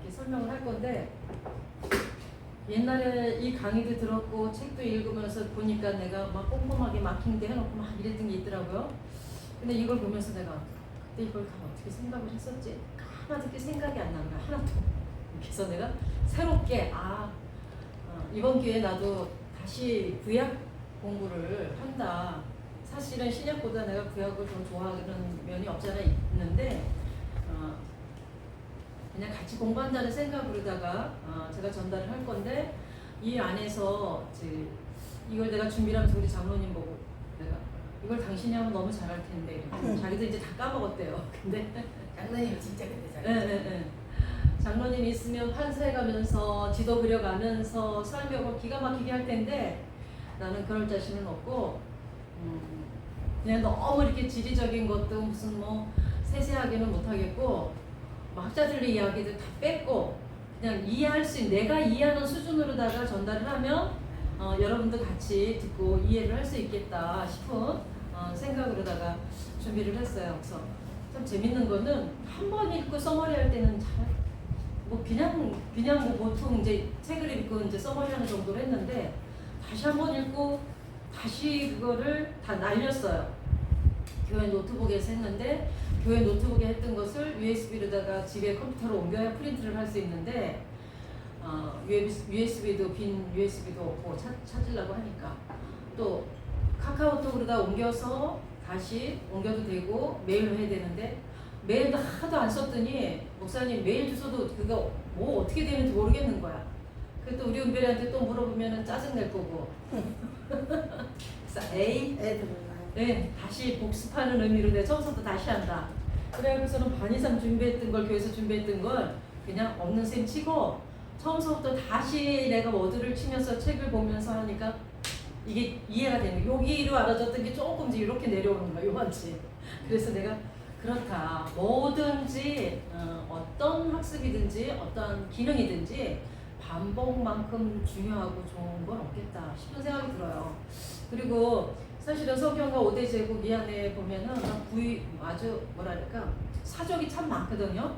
이렇게 설명을 할 건데, 옛날에 이 강의도 들었고 책도 읽으면서 보니까 내가 막 꼼꼼하게 마킹도 해놓고 막 이랬던 게 있더라고요. 근데 이걸 보면서 내가 그때 이걸 다 어떻게 생각을 했었지? 까마득히 생각이 안 나는 거야, 하나도. 그래서 내가 새롭게 이번 기회에 나도 다시 구약 공부를 한다. 사실은 신약보다 내가 구약을 좀 좋아하는 면이 없잖아 있는데 그냥 같이 공부한다는 생각으로다가 제가 전달을 할 건데, 이 안에서 이걸 내가 준비를 하면서 우리 장로님 보고 내가 이걸 당신이 하면 너무 잘할 텐데 자기도 이제 다 까먹었대요. 근데 장로님이 진짜 그때 잘. 네. 장로님이 있으면 판사해가면서 지도 그려가면서 설명을 기가 막히게 할 텐데 나는 그럴 자신은 없고 그냥 너무 이렇게 지리적인 것도 무슨 뭐 세세하게는 못하겠고 학자들의 이야기도 다 뺐고 그냥 이해할 수 있는 내가 이해하는 수준으로다가 전달을 하면 여러분도 같이 듣고 이해를 할 수 있겠다 싶은 생각으로다가 준비를 했어요. 그래서 참 재밌는 거는 한 번 읽고 써머리 할 때는 그냥 뭐 보통 이제 책을 읽고 이제 써머리 하는 정도로 했는데 다시 한 번 읽고 다시 그거를 다 날렸어요. 교회 노트북에서 했는데 교회 노트북에 했던 것을 USB로다가 집에 컴퓨터로 옮겨야 프린트를 할 수 있는데 USB도 빈 USB도 없고 찾으려고 하니까 또 카카오톡으로다 옮겨서 다시 옮겨도 되고 메일로 해야 되는데 메일도 하도 안 썼더니 목사님 메일 주소도 그거 뭐 어떻게 되는지 모르겠는 거야. 그또 우리 은별이한테 또 물어보면은 짜증 낼 거고. 그래서 네, 다시 복습하는 의미로 내가 처음부터 다시 한다. 그래서는 반 이상 준비했던 걸 교회에서 준비했던 걸 그냥 없는 셈 치고 처음부터 다시 내가 워드를 치면서 책을 보면서 하니까 이게 이해가 되는 거야. 여기로 알아졌던 게 조금 이제 이렇게 내려오는 거야. 요만치. 그래서 내가 그렇다. 뭐든지 어떤 학습이든지 어떤 기능이든지 반복만큼 중요하고 좋은 건 없겠다 싶은 생각이 들어요. 그리고 사실은 성경과 5대 제국 이 안에 보면은 아주 뭐랄까 사족이 참 많거든요.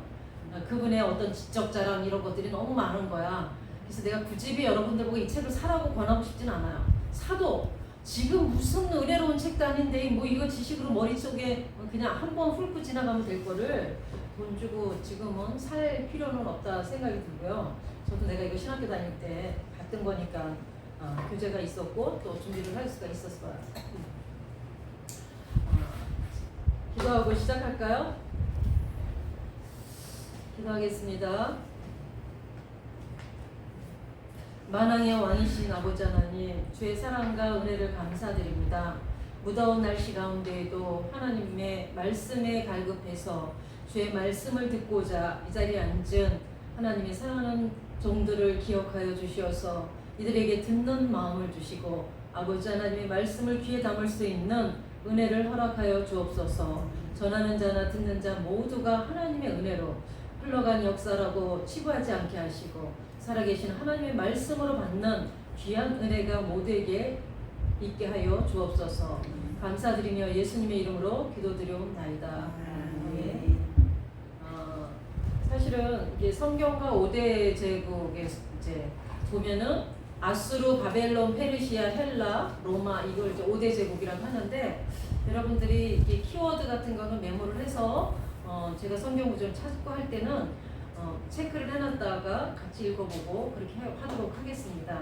그분의 어떤 지적 자랑 이런 것들이 너무 많은 거야. 그래서 내가 굳이 여러분들 보고 이 책을 사라고 권하고 싶진 않아요. 사도 지금 무슨 은혜로운 책도 아닌데 뭐 이거 지식으로 머릿속에 그냥 한번 훑고 지나가면 될 거를 돈 주고 지금은 살 필요는 없다 생각이 들고요. 저도 내가 이거 신학교 다닐 때 봤던 거니까 교재가 있었고 또 준비를 할 수가 있었어요. 기도하고 시작할까요? 기도하겠습니다. 만왕의 왕이신 아버지 하나님, 주의 사랑과 은혜를 감사드립니다. 무더운 날씨 가운데에도 하나님의 말씀에 갈급해서 주의 말씀을 듣고자 이 자리에 앉은 하나님의 사랑하는 종들을 기억하여 주시어서 이들에게 듣는 마음을 주시고 아버지 하나님의 말씀을 귀에 담을 수 있는 은혜를 허락하여 주옵소서. 전하는 자나 듣는 자 모두가 하나님의 은혜로 흘러간 역사라고 치부하지 않게 하시고 살아계신 하나님의 말씀으로 받는 귀한 은혜가 모두에게 있게 하여 주옵소서. 감사드리며 예수님의 이름으로 기도드리옵나이다. 네. 사실은 이게 성경과 5대 제국에 이제 보면은 아수르, 바벨론, 페르시아, 헬라, 로마 이걸 이제 5대 제국이라고 하는데 여러분들이 이렇게 키워드 같은 거는 메모를 해서 제가 성경 구절을 찾고 할 때는 체크를 해놨다가 같이 읽어보고 그렇게 하도록 하겠습니다.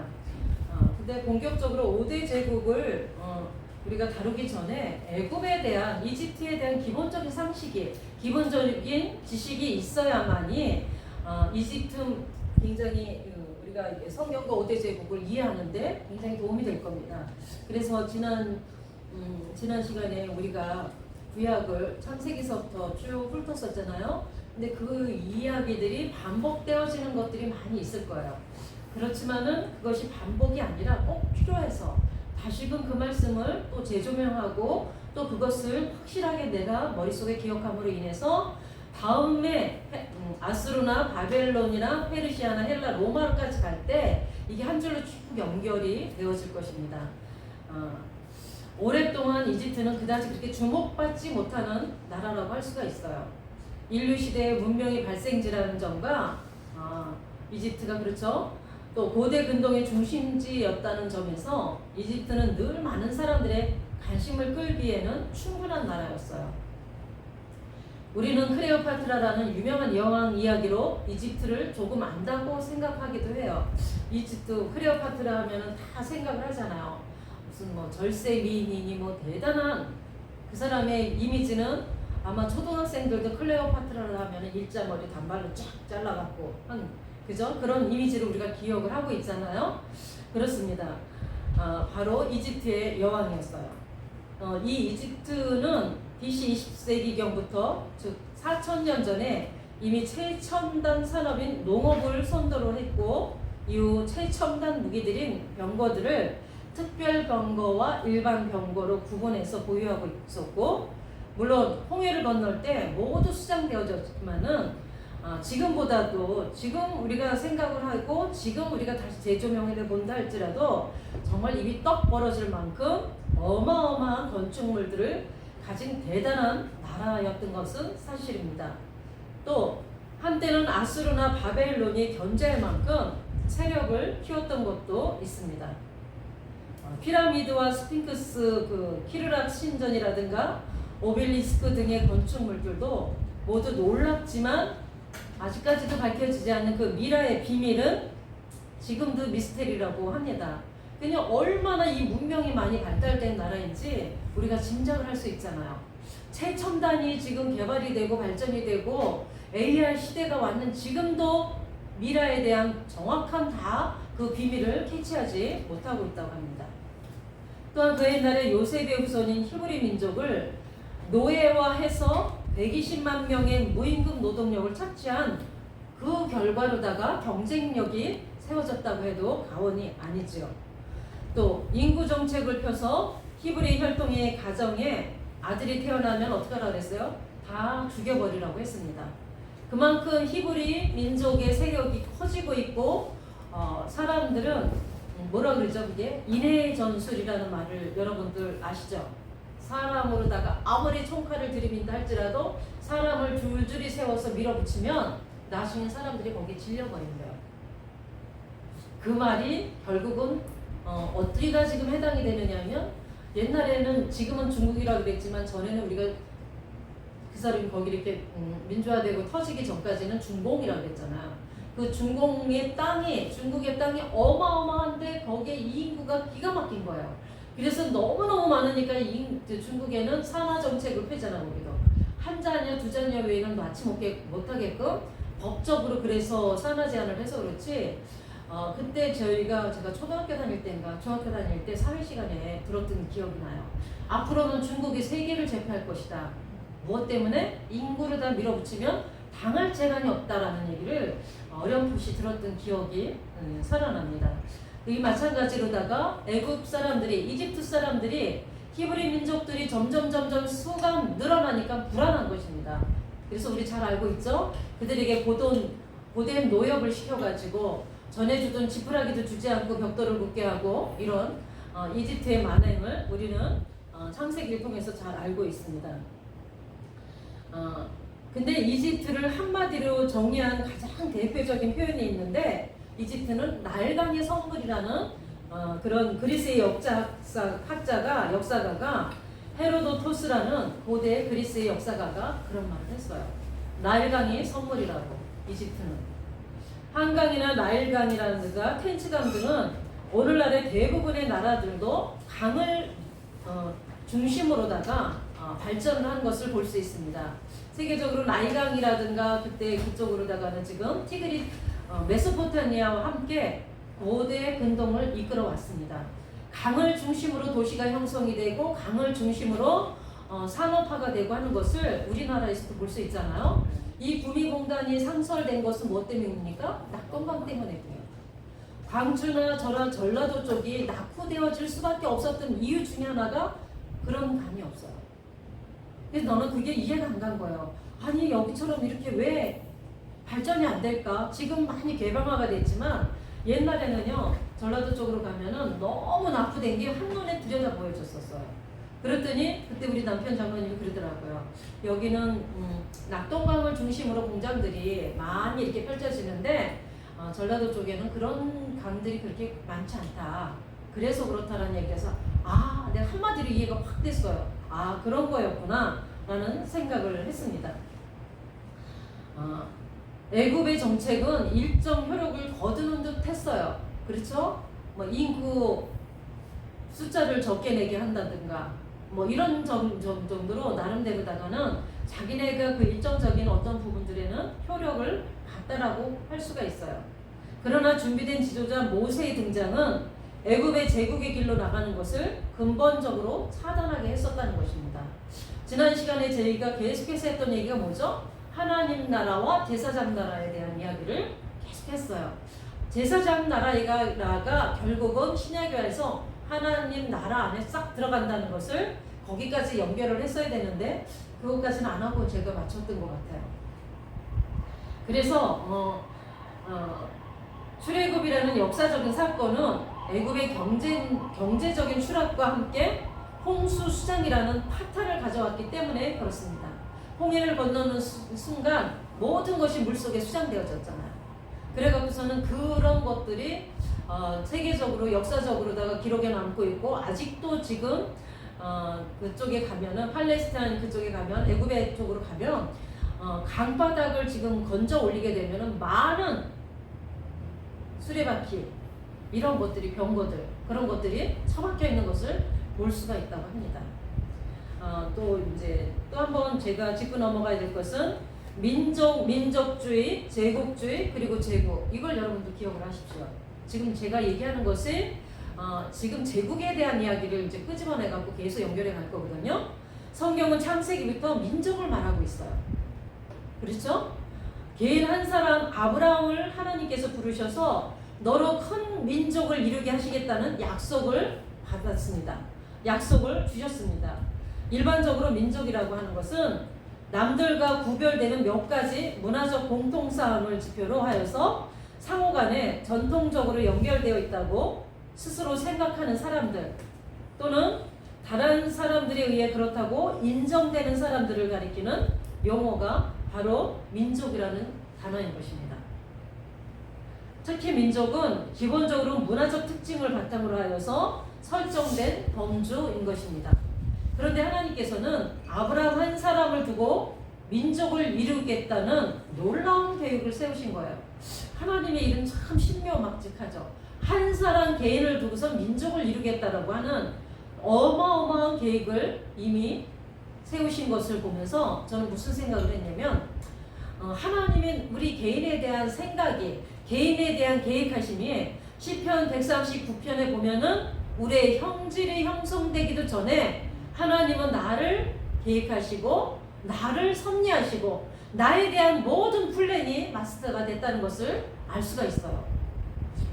근데 본격적으로 5대 제국을 우리가 다루기 전에 애굽에 대한 이집트에 대한 기본적인 상식이 기본적인 지식이 있어야만이 이집트 굉장히 우리가 성경과 5대 제국을 이해하는데 굉장히 도움이 될 겁니다. 그래서 지난 시간에 우리가 구약을 창세기서부터 쭉 훑었었잖아요. 근데 그 이야기들이 반복되어지는 것들이 많이 있을 거예요. 그렇지만은 그것이 반복이 아니라 꼭 필요해서 다시금 그 말씀을 또 재조명하고 또 그것을 확실하게 내가 머릿속에 기억함으로 인해서 다음에 아수르나 바벨론이나 페르시아나 헬라 로마까지 갈 때 이게 한 줄로 쭉 연결이 되어질 것입니다. 오랫동안 이집트는 그다지 그렇게 주목받지 못하는 나라라고 할 수가 있어요. 인류 시대의 문명의 발생지라는 점과 이집트가 그렇죠. 또 고대 근동의 중심지였다는 점에서 이집트는 늘 많은 사람들의 관심을 끌기에는 충분한 나라였어요. 우리는 클레오파트라라는 유명한 여왕 이야기로 이집트를 조금 안다고 생각하기도 해요. 이집트 클레오파트라 하면은 다 생각을 하잖아요. 무슨 뭐 절세 미인이니 뭐 대단한 그 사람의 이미지는 아마 초등학생들도 클레오파트라를 하면은 일자머리 단발로 쫙 잘라갖고 한 그죠? 그런 이미지를 우리가 기억을 하고 있잖아요. 그렇습니다. 바로 이집트의 여왕이었어요. 이 이집트는 BC 20세기경부터 즉 4,000년 전에 이미 최첨단 산업인 농업을 선도를 했고 이후 최첨단 무기들인 병거들을 특별 병거와 일반 병거로 구분해서 보유하고 있었고 물론 홍해를 건널 때 모두 수장되어졌지만은 지금보다도 지금 우리가 생각을 하고 지금 우리가 다시 재조명해 본다 할지라도 정말 입이 떡 벌어질 만큼 어마어마한 건축물들을 가진 대단한 나라였던 것은 사실입니다. 또 한때는 아수르나 바벨론이 견제할 만큼 세력을 키웠던 것도 있습니다. 피라미드와 스핑크스 그 키르락 신전이라든가 오벨리스크 등의 건축물들도 모두 놀랍지만 아직까지도 밝혀지지 않는 그 미라의 비밀은 지금도 미스테리라고 합니다. 그냥 얼마나 이 문명이 많이 발달된 나라인지 우리가 짐작을 할 수 있잖아요. 최첨단이 지금 개발이 되고 발전이 되고 AI 시대가 왔는 지금도 미라에 대한 정확한 다 그 비밀을 캐치하지 못하고 있다고 합니다. 또한 그 옛날에 요셉의 후손인 히브리 민족을 노예화해서 120만 명의 무임금 노동력을 착취한 그 결과로다가 경쟁력이 세워졌다고 해도 과언이 아니지요. 또 인구 정책을 펴서 히브리 혈통의 가정에 아들이 태어나면 어떻게 하라고 했어요? 다 죽여버리라고 했습니다. 그만큼 히브리 민족의 세력이 커지고 있고 사람들은 뭐라 그러죠? 그게 인해의 전술이라는 말을 여러분들 아시죠? 사람으로다가 아무리 총칼을 들이민다 할지라도 사람을 줄줄이 세워서 밀어붙이면 나중에 사람들이 거기에 질려버린대요. 그 말이 결국은 어디가 지금 해당이 되느냐면 옛날에는 지금은 중국이라고 그랬지만 전에는 우리가 그 사람이 거기 이렇게 민주화되고 터지기 전까지는 중공이라고 그랬잖아요. 그 중공의 땅이 중국의 땅이 어마어마한데 거기에 이 인구가 기가 막힌 거예요. 그래서 너무너무 많으니까 중국에는 산화 정책을 펴잖아. 거기도 한 자녀 두 자녀 외에는 낳지 못하게끔 법적으로 그래서 산화 제한을 해서 그렇지. 그때 제가 초등학교 다닐 때인가 중학교 다닐 때 사회 시간에 들었던 기억이 나요. 앞으로는 중국이 세계를 제패할 것이다. 무엇 때문에? 인구를 다 밀어붙이면 당할 재간이 없다라는 얘기를 어렴풋이 들었던 기억이 살아납니다. 이 마찬가지로다가 애굽 사람들이 이집트 사람들이 히브리 민족들이 점점 수가 늘어나니까 불안한 것입니다. 그래서 우리 잘 알고 있죠? 그들에게 고된 노역을 시켜가지고 전해주던 지푸라기도 주지 않고 벽돌을 굽게 하고 이런 이집트의 만행을 우리는 창세기를 통해서 잘 알고 있습니다. 근데 이집트를 한마디로 정의한 가장 대표적인 표현이 있는데 이집트는 나일강의 성물이라는 그런 그리스의 역사가가 헤로도토스라는 고대 그리스의 역사가가 그런 말을 했어요. 나일강이 선물이라고. 이집트는 한강이나 나일강이라든가 텐치강 등은 오늘날의 대부분의 나라들도 강을 중심으로다가 발전을 한 것을 볼 수 있습니다. 세계적으로 나일강이라든가 그때 그쪽으로다가는 지금 티그리 메소포타미아와 함께 고대 근동을 이끌어 왔습니다. 강을 중심으로 도시가 형성이 되고 강을 중심으로 산업화가 되고 하는 것을 우리나라에서도 볼 수 있잖아요. 이 구미공단이 상설된 것은 무엇 때문입니까? 낙동강 때문이에요. 광주나 전라도 쪽이 낙후되어질 수밖에 없었던 이유 중에 하나가 그런 강이 없어요. 그래서 너는 그게 이해가 안 간 거예요. 아니 여기처럼 이렇게 왜 발전이 안 될까? 지금 많이 개방화가 됐지만 옛날에는요 전라도 쪽으로 가면은 너무 낙후된 게 한눈에 들여다 보여줬었어요. 그랬더니 그때 우리 남편 장로님이 그러더라고요. 여기는 낙동강을 중심으로 공장들이 많이 이렇게 펼쳐지는데 전라도 쪽에는 그런 강들이 그렇게 많지 않다. 그래서 그렇다는 얘기에서 내가 한마디로 이해가 확 됐어요. 그런 거였구나 라는 생각을 했습니다. 애굽의 정책은 일정 효력을 거두는 듯 했어요. 그렇죠? 뭐 인구 숫자를 적게 내게 한다든가 뭐 이런 정도로 나름대로다가는 자기네가 그 일정적인 어떤 부분들에는 효력을 갖다라고 할 수가 있어요. 그러나 준비된 지도자 모세의 등장은 애굽의 제국의 길로 나가는 것을 근본적으로 차단하게 했었다는 것입니다. 지난 시간에 저희가 계속해서 했던 얘기가 뭐죠? 하나님 나라와 제사장 나라에 대한 이야기를 계속했어요. 제사장 나라가 결국은 신약교회에서 하나님 나라 안에 싹 들어간다는 것을 거기까지 연결을 했어야 되는데 그것까지는 안 하고 제가 맞췄던 것 같아요. 그래서 출애굽이라는 역사적인 사건은 애굽의 경제적인 추락과 함께 홍수 수장이라는 파탄을 가져왔기 때문에 그렇습니다. 홍해를 건너는 순간 모든 것이 물속에 수장되어졌잖아요. 그래갖고서는 그런 것들이 세계적으로 역사적으로다가 기록에 남고 있고 아직도 지금 그쪽에 가면은 팔레스타인 그쪽에 가면 애굽의 쪽으로 가면 강바닥을 지금 건져 올리게 되면은 많은 수레바퀴 이런 것들이 병거들 그런 것들이 처박혀 있는 것을 볼 수가 있다고 합니다. 또 한 번 제가 짚고 넘어가야 될 것은 민족주의, 제국주의 그리고 제국 이걸 여러분들 기억을 하십시오. 지금 제가 얘기하는 것이 지금 제국에 대한 이야기를 이제 끄집어내 갖고 계속 연결해 갈 거거든요. 성경은 창세기부터 민족을 말하고 있어요. 그렇죠? 개인 한 사람 아브라함을 하나님께서 부르셔서 너로 큰 민족을 이루게 하시겠다는 약속을 받았습니다. 약속을 주셨습니다. 일반적으로 민족이라고 하는 것은 남들과 구별되는 몇 가지 문화적 공통사항을 지표로 하여서 상호간에 전통적으로 연결되어 있다고 스스로 생각하는 사람들 또는 다른 사람들에 의해 그렇다고 인정되는 사람들을 가리키는 용어가 바로 민족이라는 단어인 것입니다. 특히 민족은 기본적으로 문화적 특징을 바탕으로 하여서 설정된 범주인 것입니다. 그런데 하나님께서는 아브라함 한 사람을 두고 민족을 이루겠다는 놀라운 계획을 세우신 거예요. 하나님의 일은 참 신묘막직하죠. 한 사람 개인을 두고서 민족을 이루겠다라고 하는 어마어마한 계획을 이미 세우신 것을 보면서 저는 무슨 생각을 했냐면 하나님의 우리 개인에 대한 생각이 개인에 대한 계획하심이 시편 139편에 보면은 우리의 형질이 형성되기도 전에 하나님은 나를 계획하시고 나를 섭리하시고 나에 대한 모든 플랜이 마스터가 됐다는 것을 알 수가 있어요.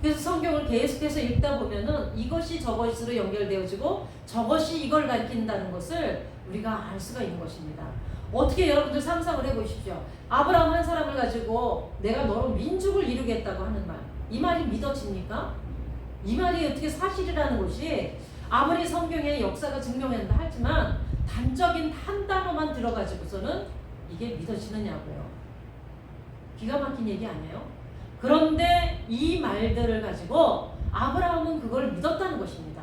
그래서 성경을 계속해서 읽다 보면은 이것이 저것으로 연결되어지고 저것이 이걸 가리킨다는 것을 우리가 알 수가 있는 것입니다. 어떻게 여러분들 상상을 해보십시오. 아브라함 한 사람을 가지고 내가 너로 민족을 이루겠다고 하는 말, 이 말이 믿어집니까? 이 말이 어떻게 사실이라는 것이 아무리 성경의 역사가 증명한다 하지만 단적인 한 단어만 들어가지고서는 이게 믿어지느냐고요. 기가 막힌 얘기 아니에요? 그런데 이 말들을 가지고 아브라함은 그걸 믿었다는 것입니다.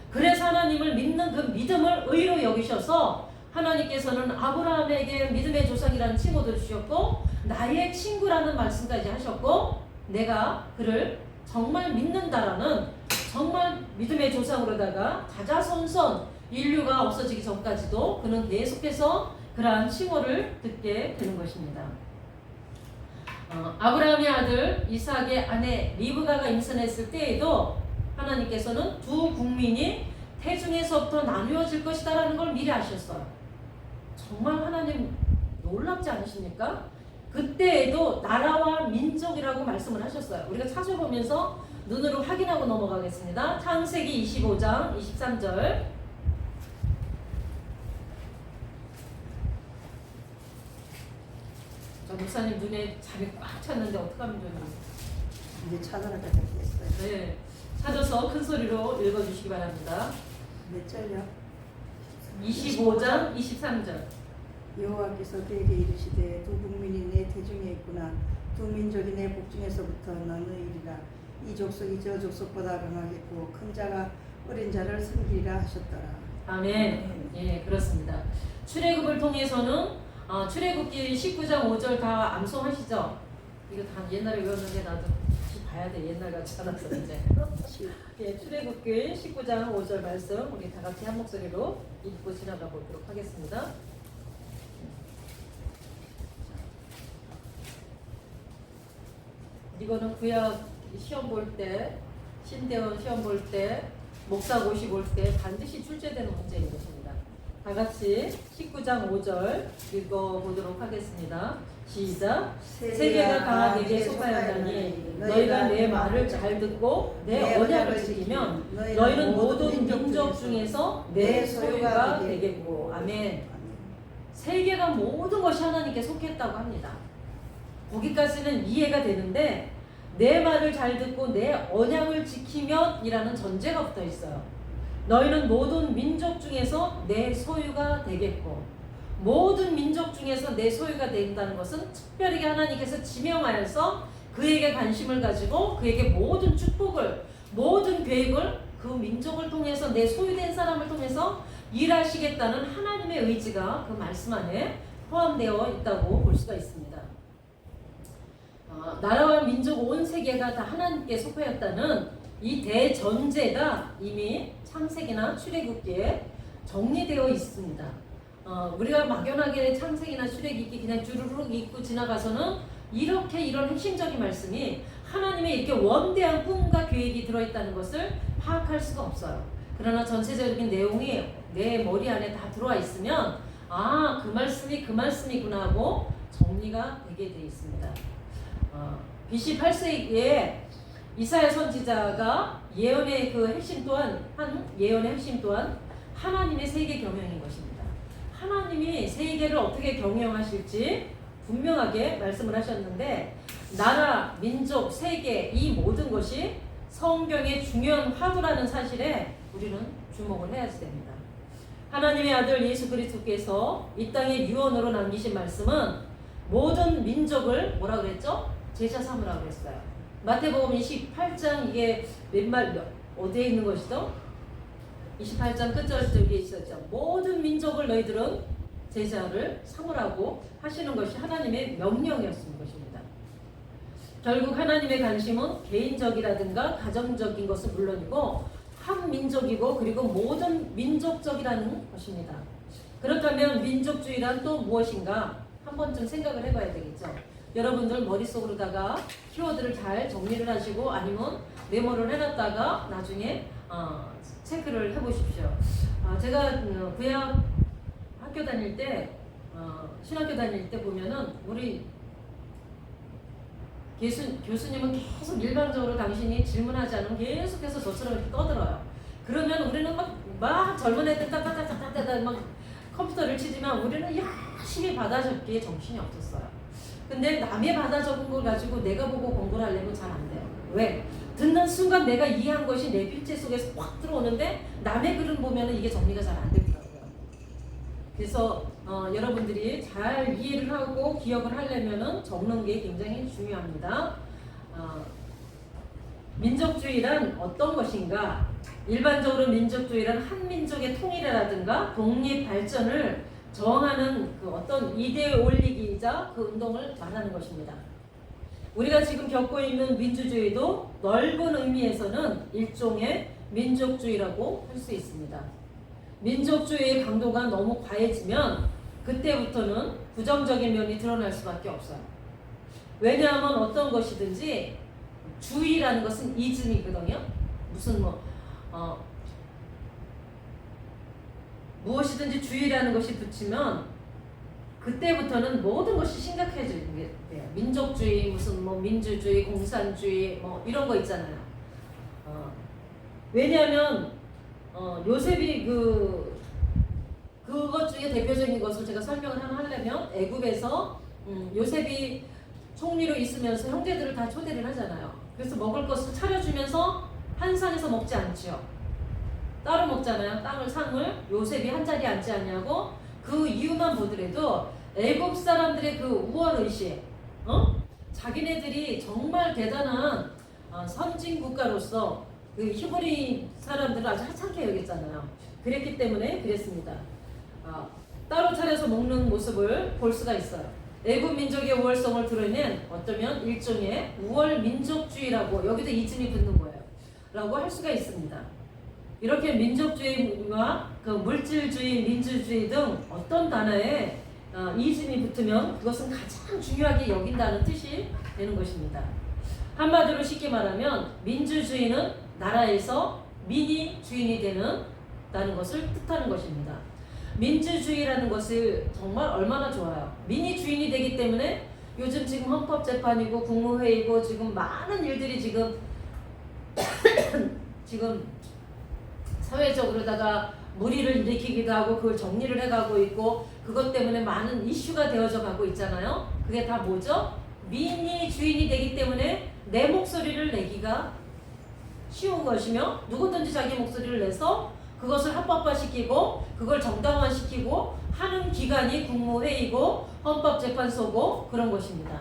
그래서 하나님을 믿는 그 믿음을 의로 여기셔서 하나님께서는 아브라함에게 믿음의 조상이라는 칭호도 주셨고 나의 친구라는 말씀까지 하셨고 내가 그를 정말 믿는다라는 정말 믿음의 조상으로다가 자자손손 인류가 없어지기 전까지도 그는 계속해서 그러한 칭호를 듣게 되는 것입니다. 아브라함의 아들 이삭의 아내 리브가가 임신했을 때에도 하나님께서는 두 국민이 태중에서부터 나누어질 것이다라는 걸 미리 아셨어요. 정말 하나님 놀랍지 않으십니까? 그때에도 나라와 민족이라고 말씀을 하셨어요. 우리가 찾아보면서 눈으로 확인하고 넘어가겠습니다. 창세기 25장 23절 저 목사님 눈에 잠이 꽉 찼는데 어떡하면 좋나. 이제 찾아내다 됐어요. 네, 찾아서 큰 소리로 읽어주시기 바랍니다. 몇 절요? 25장 23절. 여호와께서 그에게 이르시되 두 국민이 내 태중에 있구나. 두 민족이 내 복중에서부터 나누이리라. 이 족속이 저 족속보다 강하겠고 큰 자가 어린 자를 섬기리라 하셨더라. 아멘. 예, 그렇습니다. 출애굽을 통해서는 출애굽기 19장 5절 다 암송하시죠? 이거 다 옛날에 외웠는데 나도 다시 봐야 돼. 옛날 같지 않아서 이제. 예, 출애굽기 19장 5절 말씀 우리 다 같이 한 목소리로 읽고 지나가 보도록 하겠습니다. 이거는 구약 시험 볼 때, 신대원 시험 볼 때, 목사 고시 볼 때 반드시 출제되는 문제인 것입니다. 다 같이 19장 5절 읽어보도록 하겠습니다. 시작. 세계가 강한 내게 속하였다니 너희가 내 말을 잘 듣고 내 언약을 지키면 너희는 모든 민족 중에서 내 소유가 되겠고. 아멘. 세계가 모든 것이 하나님께 속했다고 합니다. 거기까지는 이해가 되는데 내 말을 잘 듣고 내 언약을 지키면 이라는 전제가 붙어 있어요. 너희는 모든 민족 중에서 내 소유가 되겠고. 모든 민족 중에서 내 소유가 된다는 것은 특별하게 하나님께서 지명하여서 그에게 관심을 가지고 그에게 모든 축복을, 모든 계획을 그 민족을 통해서 내 소유된 사람을 통해서 일하시겠다는 하나님의 의지가 그 말씀 안에 포함되어 있다고 볼 수가 있습니다. 나라와 민족 온 세계가 다 하나님께 속하였다는 이 대전제가 이미 창세기나 출애굽기에 정리되어 있습니다. 우리가 막연하게 창세기나 출애굽기 그냥 주르륵 읽고 지나가서는 이렇게 이런 핵심적인 말씀이 하나님의 이렇게 원대한 꿈과 계획이 들어있다는 것을 파악할 수가 없어요. 그러나 전체적인 내용이 내 머리 안에 다 들어와 있으면 그 말씀이 그 말씀이구나 하고 정리가 되게 되어 있습니다. BC 8세기에 이사야 선지자가 예언의 그 핵심 또한 예언의 핵심 또한 하나님의 세계 경영인 것입니다. 하나님이 세계를 어떻게 경영하실지 분명하게 말씀을 하셨는데 나라, 민족, 세계 이 모든 것이 성경의 중요한 화두라는 사실에 우리는 주목을 해야 됩니다. 하나님의 아들 예수 그리스도께서 이 땅에 유언으로 남기신 말씀은 모든 민족을 뭐라 그랬죠? 제자 삼으라고 그랬어요. 마태복음 28장 이게 어디에 있는 것이죠? 28장 끝절에 있었죠. 모든 민족을 너희들은 제자를 삼으라고 하시는 것이 하나님의 명령이었던 것입니다. 결국 하나님의 관심은 개인적이라든가 가정적인 것은 물론이고 한 민족이고 그리고 모든 민족적이라는 것입니다. 그렇다면 민족주의란 또 무엇인가 한 번쯤 생각을 해봐야 되겠죠. 여러분들 머릿속으로다가 키워드를 잘 정리를 하시고 아니면 메모를 해놨다가 나중에 체크를 해보십시오. 제가 구약 학교 다닐 때 신학교 다닐 때 보면은 우리 교수님은 계속 일방적으로 당신이 질문하지 않으면 계속해서 저처럼 이렇게 떠들어요. 그러면 우리는 막 젊은 애들 따따따따따따 막 컴퓨터를 치지만 우리는 열심히 받아 적기에 정신이 없었어요. 근데 남의 받아 적은 걸 가지고 내가 보고 공부를 하려면 잘 안 돼요. 왜? 듣는 순간 내가 이해한 것이 내 필체 속에서 확 들어오는데 남의 글을 보면은 이게 정리가 잘 안 되더라고요. 그래서 여러분들이 잘 이해를 하고 기억을 하려면은 적는 게 굉장히 중요합니다. 민족주의란 어떤 것인가? 일반적으로 민족주의란 한 민족의 통일이라든가 독립 발전을 저항하는 그 어떤 이데올리기이자 그 운동을 말하는 것입니다. 우리가 지금 겪고 있는 민주주의도 넓은 의미에서는 일종의 민족주의라고 할 수 있습니다. 민족주의의 강도가 너무 과해지면 그때부터는 부정적인 면이 드러날 수밖에 없어요. 왜냐하면 어떤 것이든지 주의라는 것은 이즘이거든요. 무슨 무엇이든지 주의라는 것이 붙이면 그때부터는 모든 것이 심각해지는 게 돼요. 민족주의, 무슨 민주주의, 공산주의 이런 거 있잖아요. 왜냐하면 요셉이 그것 중에 대표적인 것을 제가 설명을 하려면 애굽에서 요셉이 총리로 있으면서 형제들을 다 초대를 하잖아요. 그래서 먹을 것을 차려주면서 한상에서 먹지 않죠. 따로 먹잖아요. 상을 요셉이 한 자리에 앉지 않냐고. 그 이유만 보더라도 애굽 사람들의 그 우월의식, 자기네들이 정말 대단한 선진 국가로서 그 히브리 사람들을 아주 하찮게 여겼잖아요. 그랬기 때문에 그랬습니다. 따로 차려서 먹는 모습을 볼 수가 있어요. 애굽 민족의 우월성을 드러낸 어쩌면 일종의 우월 민족주의라고 여기도 이즘이 붙는 거예요. 라고 할 수가 있습니다. 이렇게 민족주의와 그 물질주의, 민주주의 등 어떤 단어에 이즘이 붙으면 그것은 가장 중요하게 여긴다는 뜻이 되는 것입니다. 한마디로 쉽게 말하면 민주주의는 나라에서 민이 주인이 되는다는 것을 뜻하는 것입니다. 민주주의라는 것을 정말 얼마나 좋아요. 민이 주인이 되기 때문에 요즘 지금 헌법재판이고 국무회의고 지금 많은 일들이 지금 사회적으로다가 무리를 일으키기도 하고 그걸 정리를 해가고 있고 그것 때문에 많은 이슈가 되어져 가고 있잖아요. 그게 다 뭐죠? 민이 주인이 되기 때문에 내 목소리를 내기가 쉬운 것이며 누구든지 자기 목소리를 내서 그것을 합법화시키고 그걸 정당화시키고 하는 기관이 국무회의고 헌법재판소고 그런 것입니다.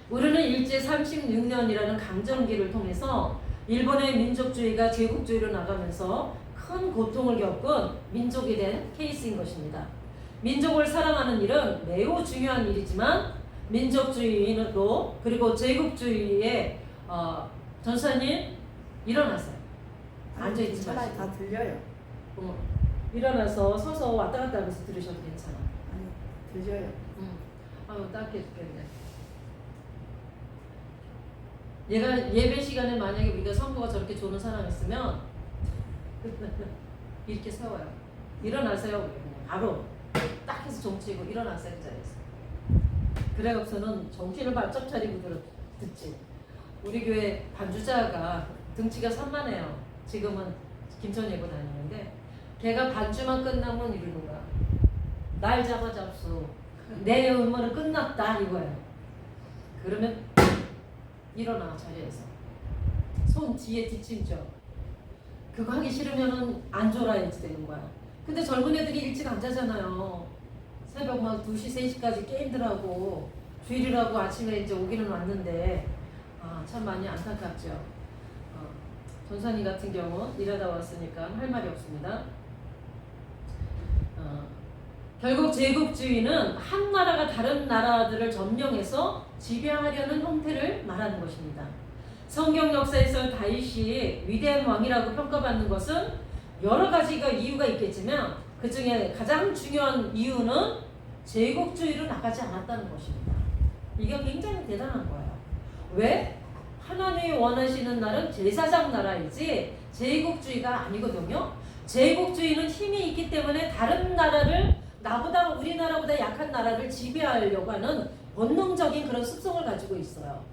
우리는 일제 36년이라는 강점기를 통해서 일본의 민족주의가 제국주의로 나가면서 큰 고통을 겪은 민족이 된 케이스인 것입니다. 민족을 사랑하는 일은 매우 중요한 일이지만 민족주의도 그리고 제국주의의 전사님 일어나세요. 앉아있지 마시고 다 들려요. 일어나서 서서 왔다 갔다 하면서 들으셔도 괜찮아. 아니 들려요. 아유 따뜻해 죽겠네. 얘가 예배 시간에 만약에 우리가 성도가 저렇게 조는 사람 있으면 이렇게 세워요. 일어나세요. 그냥 바로 딱 해서 정치고 일어나세요. 그 자리에서. 그래갖고서는 정신을 바짝 차리고 듣지. 우리 교회 반주자가 등치가 산만해요. 지금은 김천 예고 다니는데 걔가 반주만 끝나면 이러는 거야. 날 잡아잡수. 내 음모는 끝났다 이거예요. 그러면 일어나 자리에서. 손 뒤에 뒤침죠. 그거 하기 싫으면은 안 졸아야지 되는 거야. 근데 젊은 애들이 일찍 안 자잖아요. 새벽 막 2시, 3시까지 게임들 하고 주일이라고 아침에 이제 오기는 왔는데 참 많이 안타깝죠. 전산이 같은 경우 일하다 왔으니까 할 말이 없습니다. 결국 제국주의는 한 나라가 다른 나라들을 점령해서 지배하려는 형태를 말하는 것입니다. 성경 역사에서 다윗이 위대한 왕이라고 평가받는 것은 여러 가지가 이유가 있겠지만 그 중에 가장 중요한 이유는 제국주의로 나가지 않았다는 것입니다. 이게 굉장히 대단한 거예요. 왜? 하나님이 원하시는 나라는 제사장 나라이지 제국주의가 아니거든요. 제국주의는 힘이 있기 때문에 다른 나라를 나보다 우리나라보다 약한 나라를 지배하려고 하는 본능적인 그런 습성을 가지고 있어요.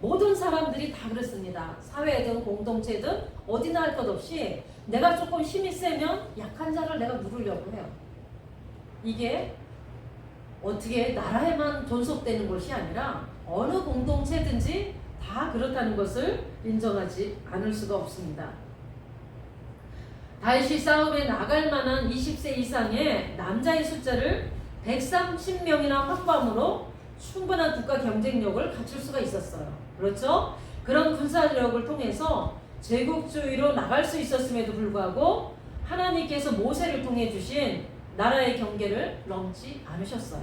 모든 사람들이 다 그렇습니다. 사회든 공동체든 어디나 할 것 없이 내가 조금 힘이 세면 약한 자를 내가 누르려고 해요. 이게 어떻게 나라에만 존속되는 것이 아니라 어느 공동체든지 다 그렇다는 것을 인정하지 않을 수가 없습니다. 다윗이 싸움에 나갈 만한 20세 이상의 남자의 숫자를 130명이나 확보함으로 충분한 국가 경쟁력을 갖출 수가 있었어요. 그렇죠? 그런 군사력을 통해서 제국주의로 나갈 수 있었음에도 불구하고 하나님께서 모세를 통해 주신 나라의 경계를 넘지 않으셨어요.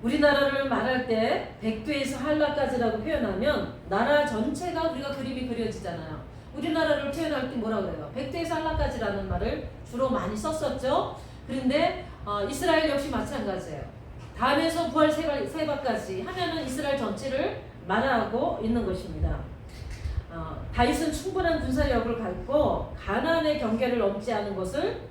우리나라를 말할 때 백두에서 한라까지라고 표현하면 나라 전체가 우리가 그림이 그려지잖아요. 우리나라를 표현할 때 뭐라 그래요? 백두에서 한라까지라는 말을 주로 많이 썼었죠. 그런데 이스라엘 역시 마찬가지예요. 단에서 부활 세바까지 하면은 이스라엘 전체를 말하고 있는 것입니다. 다윗은 충분한 군사력을 갖고 가나안의 경계를 넘지 않은 것을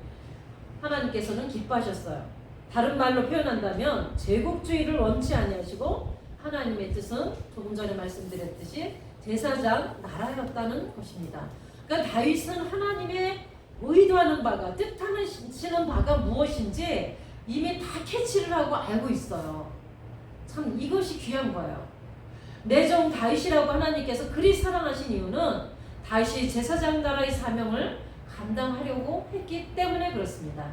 하나님께서는 기뻐하셨어요. 다른 말로 표현한다면 제국주의를 원치 아니하시고 하나님의 뜻은 조금 전에 말씀드렸듯이 제사장 나라였다는 것입니다. 그러니까 다윗은 하나님의 의도하는 바가 뜻하시는 바가 무엇인지 이미 다 캐치를 하고 알고 있어요. 참 이것이 귀한 거예요. 내 종 다윗이라고 하나님께서 그리 사랑하신 이유는 다시 제사장 나라의 사명을 감당하려고 했기 때문에 그렇습니다.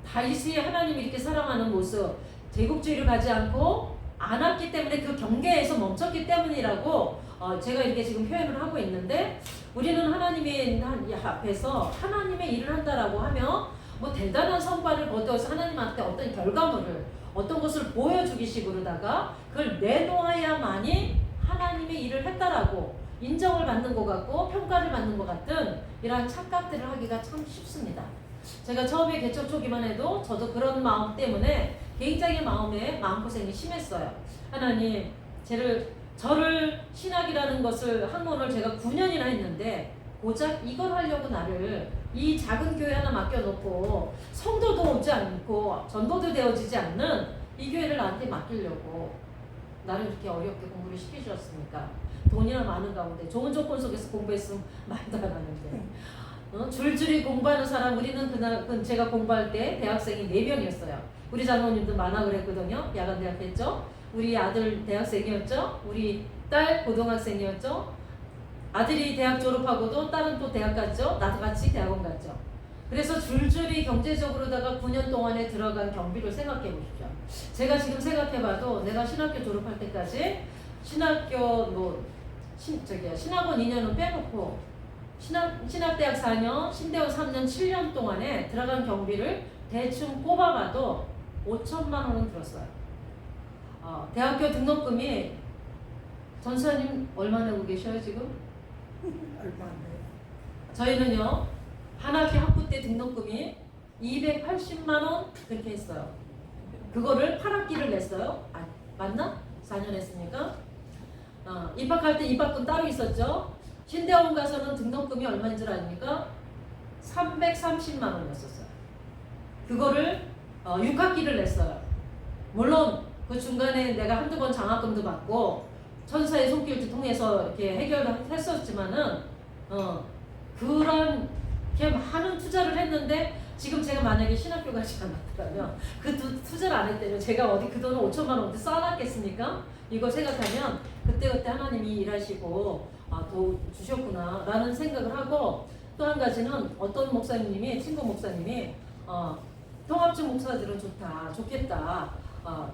다윗이 하나님이 이렇게 사랑하는 모습, 제국주의를 가지 않고 않았기 때문에 그 경계에서 멈췄기 때문이라고 제가 이렇게 지금 표현을 하고 있는데, 우리는 하나님의 앞에서 하나님의 일을 한다라고 하며 뭐 대단한 성과를 거두어서 하나님한테 어떤 결과물을, 어떤 것을 보여주기 식으로다가 그걸 내놓아야만이 하나님의 일을 했다라고 인정을 받는 것 같고 평가를 받는 것 같은 이러한 착각들을 하기가 참 쉽습니다. 제가 처음에 개척 초기만 해도 저도 그런 마음 때문에 굉장히 마음고생이 심했어요. 하나님, 저를 신학이라는 것을 학문을 제가 9년이나 했는데 고작 이걸 하려고 나를 이 작은 교회 하나 맡겨놓고 성도도 오지 않고 전도도 되어지지 않는 이 교회를 나한테 맡기려고 나를 이렇게 어렵게 공부를 시켜주셨습니까? 돈이나 많은 가운데 좋은 조건 속에서 공부했으면 말도 안 하는데 줄줄이 공부하는 사람, 우리는 그날 제가 공부할 때 대학생이 4명이었어요. 우리 장로님도 많아 그랬거든요. 야간대학 했죠. 우리 아들 대학생이었죠. 우리 딸 고등학생이었죠. 아들이 대학 졸업하고도 딸은 또 대학 갔죠. 나도 같이 대학원 갔죠. 그래서 줄줄이 경제적으로다가 9년 동안에 들어간 경비를 생각해 보십시오. 제가 지금 생각해봐도 내가 신학교 졸업할 때까지 신학원 2년은 빼놓고 신학대학 4년, 신대원 3년, 7년 동안에 들어간 경비를 대충 뽑아봐도 5천만 원은 들었어요. 대학교 등록금이 전사님 얼마 내고 계셔요 지금? 얼마 안 돼요. 저희는요 한 학기 학부 때 등록금이 280만 원 그렇게 했어요. 그거를 8학기를 냈어요. 맞나? 4년 했으니까. 입학할 때 입학금 따로 있었죠. 신대원 가서는 등록금이 얼마인 줄 아닙니까? 330만 원이었었어요. 그거를 6학기를 냈어요. 물론 그 중간에 내가 한두 번 장학금도 받고 천사의 손길도 통해서 이렇게 해결을 했었지만은 그런 이렇게 많은 투자를 했는데 지금 제가 만약에 신학교 가지 않았다면 그 투자를 안 했다면 제가 어디 그 돈을 5천만 원대 쌓아놨겠습니까? 이거 생각하면 그때 하나님이 일하시고 도 주셨구나 라는 생각을 하고, 또 한 가지는 어떤 목사님이, 친구 목사님이 통합적 목사들은 좋겠다.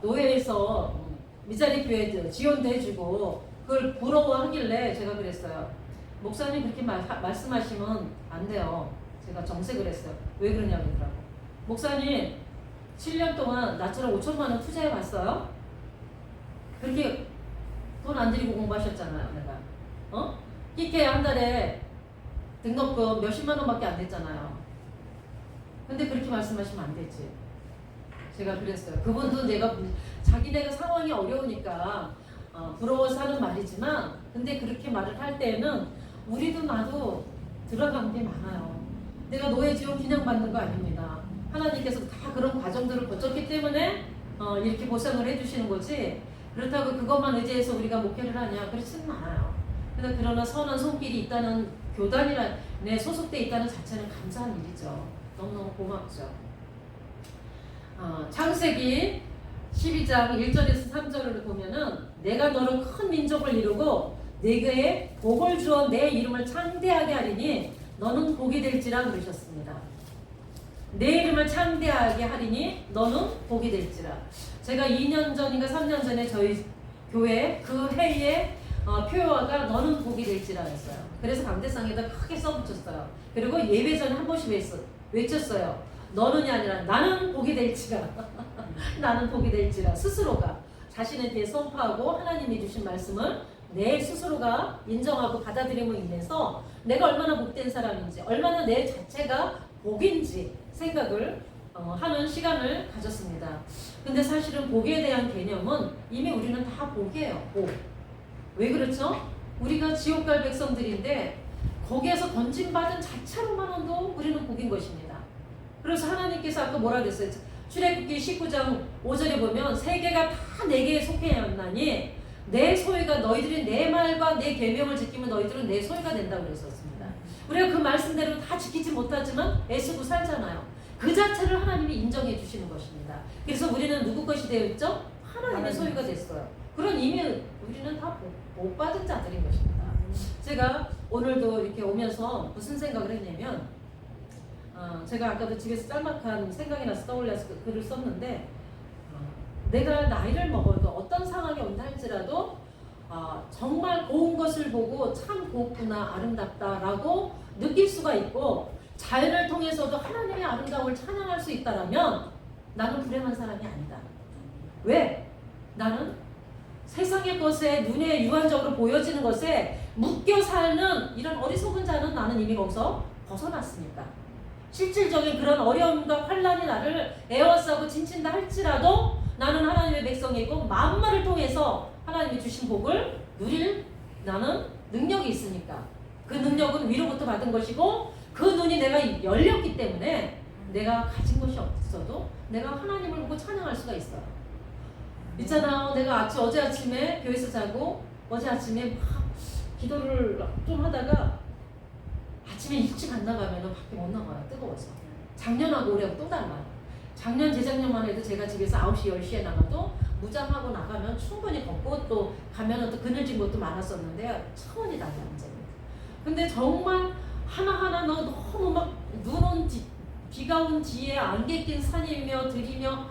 노예에서 미자리 교회들 지원도 해주고 그걸 부러워하길래 제가 그랬어요. 목사님 그렇게 말씀하시면 안 돼요. 제가 정색을 했어요. 왜 그러냐고 그러더라고. 목사님 7년 동안 나처럼 5천만 원 투자해봤어요? 그렇게 돈 안 들이고 공부하셨잖아요. 내가 끼케 한 달에 등록금 몇십만 원밖에 안 됐잖아요. 근데 그렇게 말씀하시면 안 되지. 제가 그랬어요. 그분도 자기네가 상황이 어려우니까 부러워서 하는 말이지만, 근데 그렇게 말을 할 때에는 우리도 나도 들어간 게 많아요. 내가 노예 지원 그냥 받는 거 아닙니다. 하나님께서 다 그런 과정들을 거쳤기 때문에 이렇게 보상을 해주시는 거지, 그렇다고 그것만 의지해서 우리가 목회를 하냐, 그렇지는 않아요. 그러나 선한 손길이 있다는 교단에 소속돼 있다는 자체는 감사한 일이죠. 너무너무 고맙죠. 창세기 12장 1절에서 3절을 보면은 내가 너로 큰 민족을 이루고 네게 복을 주어 내 이름을 창대하게 하리니 너는 복이 될지라 그러셨습니다. 내 이름을 창대하게 하리니 너는 복이 될지라. 제가 2년 전인가 3년 전에 저희 교회 그 해에 표어가 너는 복이 될지라 했어요. 그래서 강대상에다 크게 써붙였어요. 그리고 예배 전에 한 번씩 외쳤어요. 너는이 아니라 나는 복이 될지라. 나는 복이 될지라. 스스로가 자신에 대해 선포하고 하나님이 주신 말씀을 내 스스로가 인정하고 받아들임으로 인해서 내가 얼마나 복된 사람인지, 얼마나 내 자체가 복인지 생각을 하는 시간을 가졌습니다. 근데 사실은 복에 대한 개념은 이미 우리는 다 복이에요. 복. 왜 그렇죠? 우리가 지옥 갈 백성들인데 거기에서 건진받은 자체로만도 우리는 복인 것입니다. 그래서 하나님께서 아까 뭐라 그랬어요? 출애굽기 19장 5절에 보면 세계가 다 내게 속해였나니 내 소유가 너희들이 내 말과 내 계명을 지키면 너희들은 내 소유가 된다고 그랬었습니다. 우리가 그 말씀대로 다 지키지 못하지만 애쓰고 살잖아요. 그 자체를 하나님이 인정해 주시는 것입니다. 그래서 우리는 누구 것이 되어 있죠? 하나님의 소유가 됐어요. 그런 이미 우리는 다 복 받은 자들인 것입니다. 제가 오늘도 이렇게 오면서 무슨 생각을 했냐면 제가 아까도 집에서 짤막한 생각이 나서 떠올려서 글을 썼는데 내가 나이를 먹어도 어떤 상황이 온다 할지라도 정말 고운 것을 보고 참 고웠구나 아름답다라고 느낄 수가 있고 자연을 통해서도 하나님의 아름다움을 찬양할 수 있다라면 나는 불행한 사람이 아니다. 왜? 나는 세상의 것에 눈에 유한적으로 보여지는 것에 묶여 사는 이런 어리석은 자는 나는 이미 거기서 벗어났으니까. 실질적인 그런 어려움과 환란이 나를 에워싸고 진친다 할지라도 나는 하나님의 백성이고 만물을 통해서 하나님이 주신 복을 누릴 나는 능력이 있으니까. 그 능력은 위로부터 받은 것이고 그 눈이 내가 열렸기 때문에 내가 가진 것이 없어도 내가 하나님을 보고 찬양할 수가 있어요. 있잖아, 내가 어제 아침에 교회에서 자고 어제 아침에 막 기도를 좀 하다가 아침에 일찍 안 나가면 밖에 못 나가요. 뜨거워서. 작년하고 올해하고 또 달라요. 작년 재작년만 해도 제가 집에서 9시 10시에 나가도 무장하고 나가면 충분히 걷고 또 가면은 또 그늘진 곳도 많았었는데 차원이 달라요. 이제는. 근데 정말 하나하나 너무 막 눈 온 비가 온 뒤에 안개 낀 산이며 들이며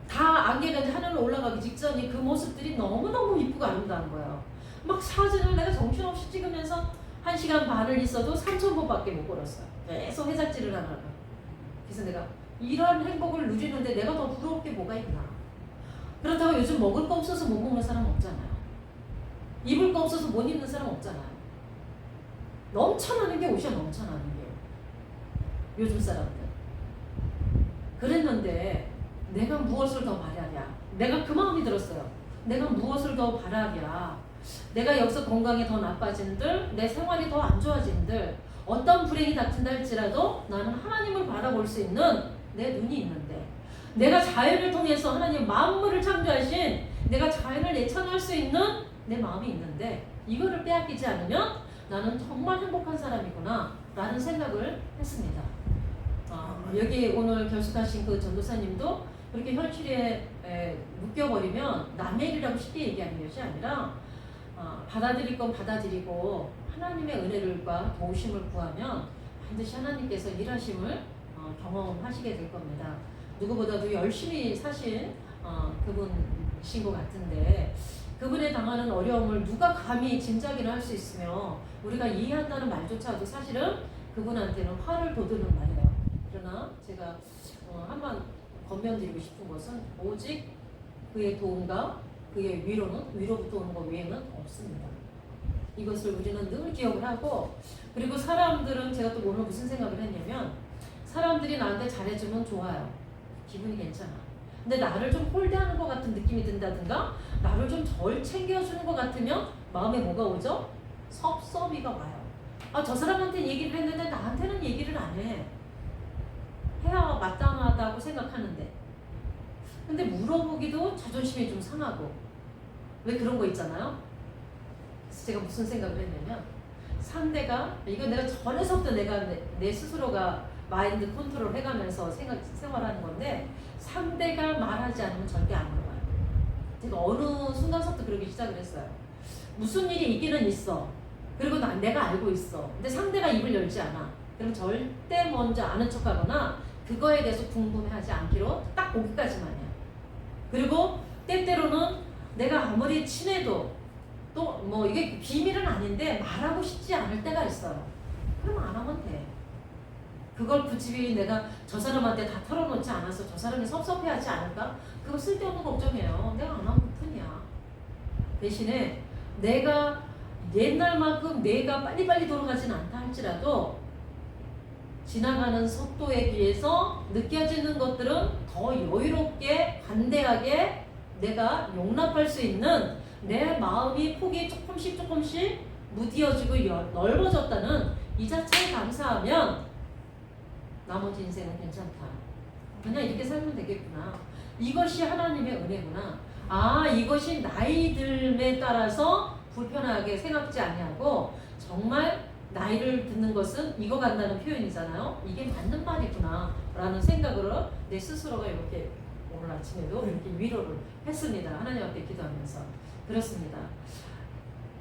다 안개가 이제 하늘로 올라가기 직전이 그 모습들이 너무너무 이쁘고 아름다운 거예요. 막 사진을 내가 정신없이 찍으면서 1시간 반을 있어도 3,000보밖에 못 걸었어요. 계속 해작질을 하다가. 그래서 내가 이런 행복을 누리는데 내가 더 부러울 게 뭐가 있나. 그렇다고 요즘 먹을 거 없어서 못 먹는 사람 없잖아요. 입을 거 없어서 못 입는 사람 없잖아요. 넘쳐나는 게 옷이야. 넘쳐나는 게 요즘 사람들. 그랬는데 내가 무엇을 더 바라랴. 내가 그 마음이 들었어요. 내가 무엇을 더 바라랴. 내가 여기서 건강이 더 나빠진들, 내 생활이 더 안 좋아진들, 어떤 불행이 닥친다 할지라도 나는 하나님을 바라볼 수 있는 내 눈이 있는데, 내가 자연을 통해서 하나님 만물을 창조하신 내가 자연을 예찬할 수 있는 내 마음이 있는데 이거를 빼앗기지 않으면 나는 정말 행복한 사람이구나 라는 생각을 했습니다. 여기 오늘 결석하신 그 전도사님도 그렇게 현실에 묶여버리면 남의 일이라고 쉽게 얘기하는 것이 아니라 받아들일 건 받아들이고 하나님의 은혜를과 도우심을 구하면 반드시 하나님께서 일하심을 경험하시게 될 겁니다. 누구보다도 열심히 사신 그분이신 것 같은데 그분의 당하는 어려움을 누가 감히 짐작이나 할 수 있으며 우리가 이해한다는 말조차도 사실은 그분한테는 화를 돋우는 말이에요. 그러나 제가 한번 권면드리고 싶은 것은 오직 그의 도움과 그의 위로부터 오는 것 외에는 없습니다. 이것을 우리는 늘 기억을 하고, 그리고 사람들은 제가 또 오늘 무슨 생각을 했냐면 사람들이 나한테 잘해주면 좋아요. 기분이 괜찮아. 근데 나를 좀 홀대하는 것 같은 느낌이 든다든가 나를 좀 덜 챙겨주는 것 같으면 마음에 뭐가 오죠? 섭섭이가 와요. 저 사람한테 얘기를 했는데 나한테는 얘기를 안 해. 해야 마땅하다고 생각하는데. 근데 물어보기도 자존심이 좀 상하고. 왜 그런 거 있잖아요. 그래서 제가 무슨 생각을 했냐면 상대가, 이건 내가 전에서부터 내가 내 스스로가 마인드 컨트롤 해가면서 생활하는 건데 상대가 말하지 않으면 절대 안 물어봐요. 제가 어느 순간서부터 그러기 시작을 했어요. 무슨 일이 있기는 있어. 그리고 내가 알고 있어. 근데 상대가 입을 열지 않아. 그럼 절대 먼저 아는 척하거나 그거에 대해서 궁금해하지 않기로 딱 거기까지만 해요. 그리고 때때로는 내가 아무리 친해도 또 뭐 이게 비밀은 아닌데 말하고 싶지 않을 때가 있어요. 그럼 안 하면 돼. 그걸 굳이 내가 저 사람한테 다 털어놓지 않아서 저 사람이 섭섭해하지 않을까? 그거 쓸데없는 걱정이에요. 내가 안 하면 뿐이야. 대신에 내가 옛날만큼 내가 빨리빨리 돌아가진 않다 할지라도 지나가는 속도에 비해서 느껴지는 것들은 더 여유롭게 관대하게 내가 용납할 수 있는 내 마음이 폭이 조금씩 무디어지고 넓어졌다는 이 자체에 감사하면 나머지 인생은 괜찮다. 그냥 이렇게 살면 되겠구나. 이것이 하나님의 은혜구나. 이것이 나이 듦에 따라서 불편하게 생각지 아니하고 정말 나이를 듣는 것은 익어간다는 표현이잖아요. 이게 맞는 말이구나 라는 생각으로 내 스스로가 이렇게 오늘 아침에도 이렇게 위로를 했습니다. 하나님 앞에 기도하면서. 그렇습니다.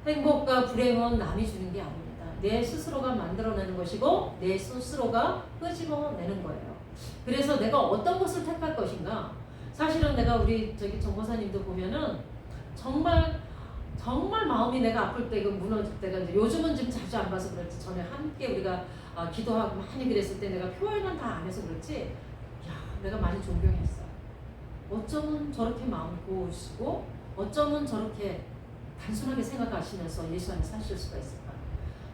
행복과 불행은 남이 주는 게 아닙니다. 내 스스로가 만들어내는 것이고 내 스스로가 끄집어내는 거예요. 그래서 내가 어떤 것을 택할 것인가. 사실은 내가 우리 저기 정보사님도 보면은 정말 마음이 내가 아플 때, 무너질 때가 이제 요즘은 좀 자주 안 봐서 그렇지, 전에 함께 우리가 기도하고 많이 그랬을 때 내가 표현은 다 안 해서 그렇지, 야, 내가 많이 존경했어요. 어쩌면 저렇게 마음을 고우시고 어쩌면 저렇게 단순하게 생각하시면서 예수 안에 사실 수가 있을까.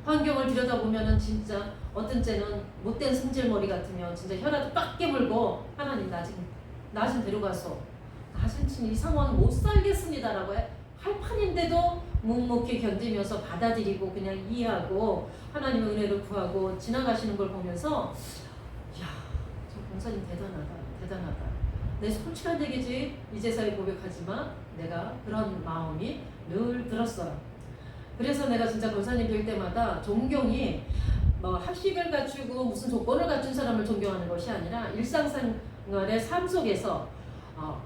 환경을 들여다보면은 진짜 어떤 때는 못된 승질머리 같으면 진짜 혀라도 빡 깨물고 하나님 나 좀 데려가서 나 지금 이 상황을 못 살겠습니다라고 할 판인데도 묵묵히 견디면서 받아들이고 그냥 이해하고 하나님의 은혜를 구하고 지나가시는 걸 보면서 야, 저 권사님 대단하다. 내 솔직한 얘기지 이제서야 고백하지만 내가 그런 마음이 늘 들었어요. 그래서 내가 진짜 권사님 뵐 때마다 존경이 뭐 학식을 갖추고 무슨 조건을 갖춘 사람을 존경하는 것이 아니라 일상생활의 삶 속에서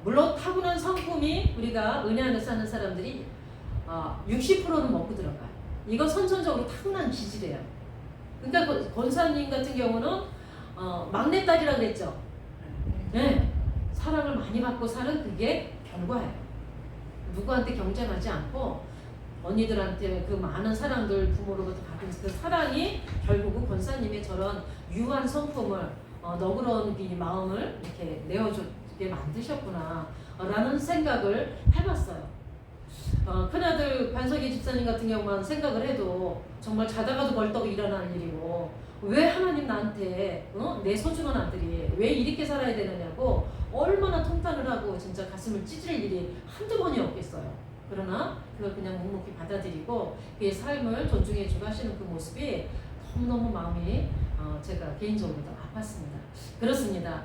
물론 타고난 성품이 우리가 은혜 안에 사는 사람들이 60%는 먹고 들어가요. 이거 선천적으로 타고난 기질이에요. 그러니까 권사님 같은 경우는 막내딸이라고 그랬죠. 네. 사랑을 많이 받고 사는 그게 결과예요. 누구한테 경쟁하지 않고 언니들한테 그 많은 사랑들 부모로부터 받은 그 사랑이 결국은 권사님의 저런 유한 성품을 너그러운 이 마음을 이렇게 내어주게 만드셨구나 라는 생각을 해봤어요. 큰아들 관석이 집사님 같은 경우만 생각을 해도 정말 자다가도 벌떡 일어나는 일이고, 왜 하나님 나한테 내 소중한 아들이 왜 이렇게 살아야 되느냐고 얼마나 통탄을 하고 진짜 가슴을 찢을 일이 한두 번이 없겠어요. 그러나 그걸 그냥 묵묵히 받아들이고 그의 삶을 존중해 주고 하시는 그 모습이 너무너무 마음이 제가 개인적으로도 아팠습니다. 그렇습니다.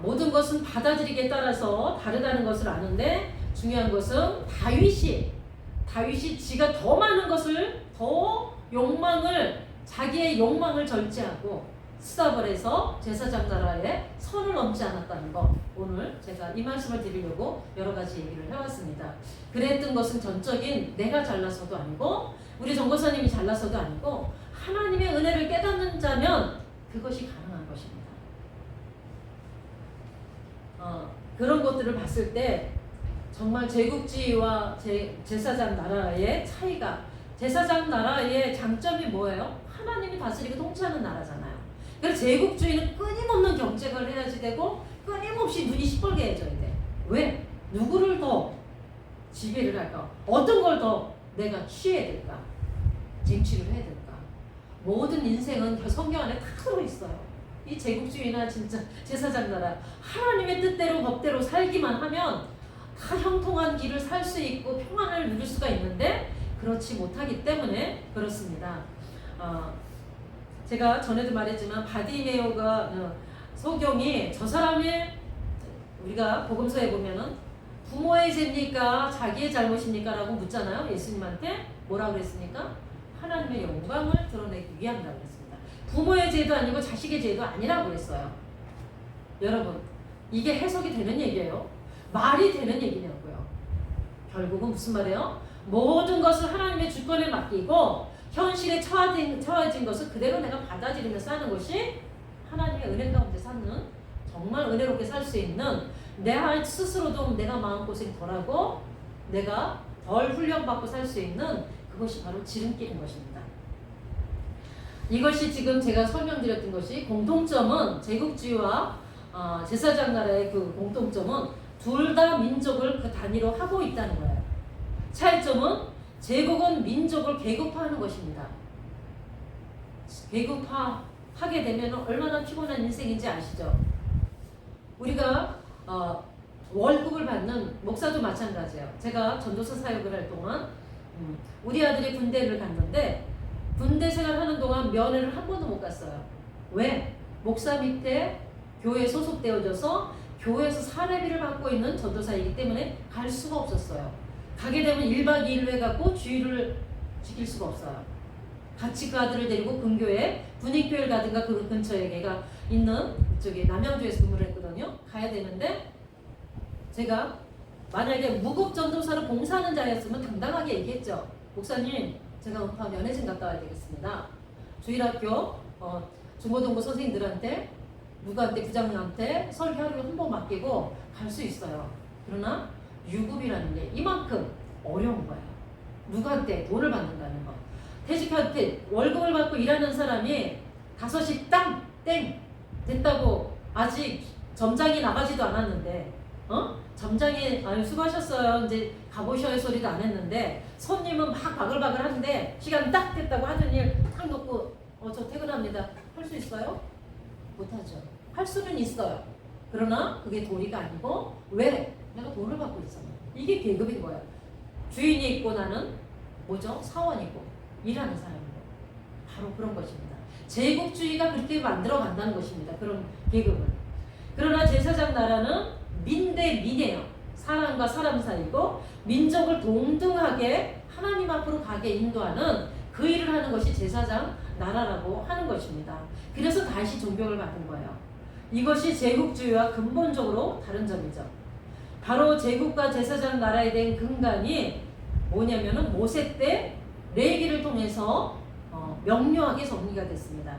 모든 것은 받아들이기에 따라서 다르다는 것을 아는데, 중요한 것은 다윗이 지가 더 많은 것을 자기의 욕망을 절제하고 스탑을 해서 제사장 나라에 선을 넘지 않았다는 것, 오늘 제가 이 말씀을 드리려고 여러 가지 얘기를 해왔습니다. 그랬던 것은 전적인 내가 잘나서도 아니고 우리 정거사님이 잘나서도 아니고 하나님의 은혜를 깨닫는 자면 그것이 가능한 것입니다. 그런 것들을 봤을 때 정말 제국주의와 제사장 나라의 차이가, 제사장 나라의 장점이 뭐예요? 하나님이 다스리고 통치하는 나라잖아요. 그래서 제국주의는 끊임없는 경쟁을 해야지 되고 끊임없이 눈이 시뻘게 해져야 돼. 왜? 누구를 더 지배를 할까? 어떤 걸 더 내가 취해야 될까? 쟁취를 해야 될까? 모든 인생은 성경 안에 다 들어있어요. 이 제국주의나 진짜 제사장 나라, 하나님의 뜻대로 법대로 살기만 하면 다 형통한 길을 살 수 있고 평안을 누릴 수가 있는데 그렇지 못하기 때문에 그렇습니다. 제가 전에도 말했지만 바디메오가 소경이 저 사람이, 우리가 복음서에 보면은 부모의 죄입니까 자기의 잘못입니까 라고 묻잖아요. 예수님한테 뭐라고 그랬습니까? 하나님의 영광을 드러내기 위함이라고 그랬습니다. 부모의 죄도 아니고 자식의 죄도 아니라고 그랬어요. 여러분, 이게 해석이 되는 얘기예요? 말이 되는 얘기냐고요. 결국은 무슨 말이에요? 모든 것을 하나님의 주권에 맡기고 현실에 처해진 것을 그대로 내가 받아들이면서 사는 것이 하나님의 은혜 가운데 사는, 정말 은혜롭게 살 수 있는, 내 스스로도 내가 마음고생 덜하고 내가 덜 훈련받고 살 수 있는 그것이 바로 지름길인 것입니다. 이것이 지금 제가 설명드렸던 것이 공통점은, 제국주의와 제사장 나라의 그 공통점은 둘 다 민족을 그 단위로 하고 있다는 거예요. 차이점은 제국은 민족을 계급화하는 것입니다. 계급화하게 되면 얼마나 피곤한 인생인지 아시죠? 우리가 월급을 받는 목사도 마찬가지예요. 제가 전도사 사역을 할 동안 우리 아들이 군대를 갔는데 군대 생활하는 동안 면회를 한 번도 못 갔어요. 왜? 목사 밑에 교회에 소속되어져서 교회에서 사례비를 받고 있는 전도사이기 때문에 갈 수가 없었어요. 가게 되면 1박 2일로 해갖고 주의를 지킬 수가 없어요. 같이 그 아들을 데리고 근교에 군인교회를 가든가 그 근처에 걔가 있는 저기 남양주에서 근무를 했거든요. 가야 되는데 제가 만약에 무급 전도사로 봉사하는 자였으면 당당하게 얘기했죠. 목사님 제가 급하게 연회진 갔다 와야 되겠습니다. 주일학교 중고등부 선생님들한테 누구한테 부장님한테 설교하기로 한 번 맡기고 갈 수 있어요. 그러나 유급이라는 게 이만큼 어려운 거예요. 누구한테 돈을 받는다는 거. 퇴직한테 월급을 받고 일하는 사람이 5시 땡 됐다고 아직 점장이 나가지도 않았는데 점장이 아유 수고하셨어요 이제 가보셔야 소리도 안 했는데 손님은 막 바글바글 하는데 시간 딱 됐다고 하는 일 딱 놓고 저 퇴근합니다. 할 수 있어요? 못하죠. 할 수는 있어요. 그러나 그게 도리가 아니고 왜? 내가 돈을 받고 있잖아. 이게 계급인 거야. 주인이 있고 나는 뭐죠? 사원이고 일하는 사람이고 바로 그런 것입니다. 제국주의가 그렇게 만들어 간다는 것입니다. 그런 계급은. 그러나 제사장 나라는 민 대 민이에요. 사람과 사람 사이고 민족을 동등하게 하나님 앞으로 가게 인도하는 그 일을 하는 것이 제사장 나라라고 하는 것입니다. 그래서 다시 존경을 받은 거예요. 이것이 제국주의와 근본적으로 다른 점이죠. 바로 제국과 제사장 나라에 대한 근간이 뭐냐면은 모세 때 레위기를 통해서 명료하게 정리가 됐습니다.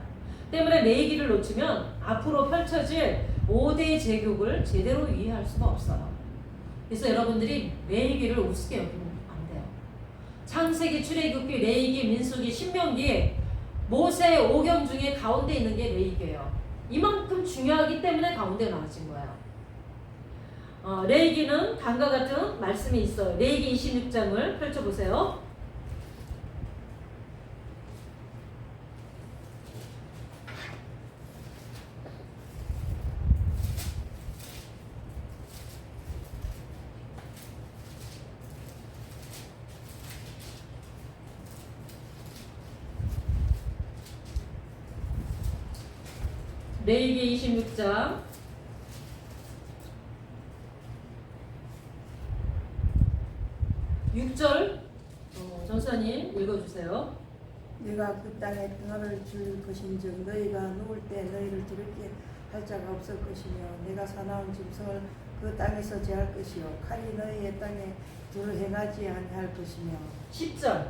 때문에 레위기를 놓치면 앞으로 펼쳐질 5대 제국을 제대로 이해할 수가 없어요. 그래서 여러분들이 레위기를 우습게 여기면 안 돼요. 창세기, 출애굽기, 레위기, 민수기, 신명기 모세 5경 중에 가운데 있는 게 레위기예요. 이만큼 중요하기 때문에 가운데 나와진 거예요. 레위기는 다음과 같은 말씀이 있어요. 레위기 26장을 펼쳐보세요. 레위기 26장 6절 전사님 읽어주세요. 내가 그 땅에 평화를 줄 것인즉 너희가 누울 때 너희를 두렵게 할 자가 없을 것이며 내가 사나운 짐승을 그 땅에서 제할 것이요 칼이 너희의 땅에 두루 행하지 아니할 것이며 10절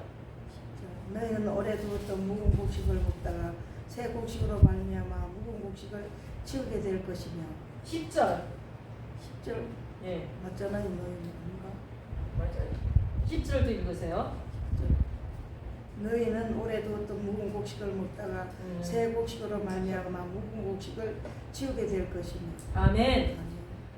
너희는 오래 두었던 묵은 곡식을 먹다가 새 곡식으로 말미암아 묵은 곡식을 치우게 될 것이며 10절 10절 예 맞잖아요. 너희는 맞아요. 10절도 읽으세요. 너희는 오래 두었던 묵은 곡식을 먹다가 새 곡식으로 말미암아 묵은 곡식을 치우게 될 것이며 아멘.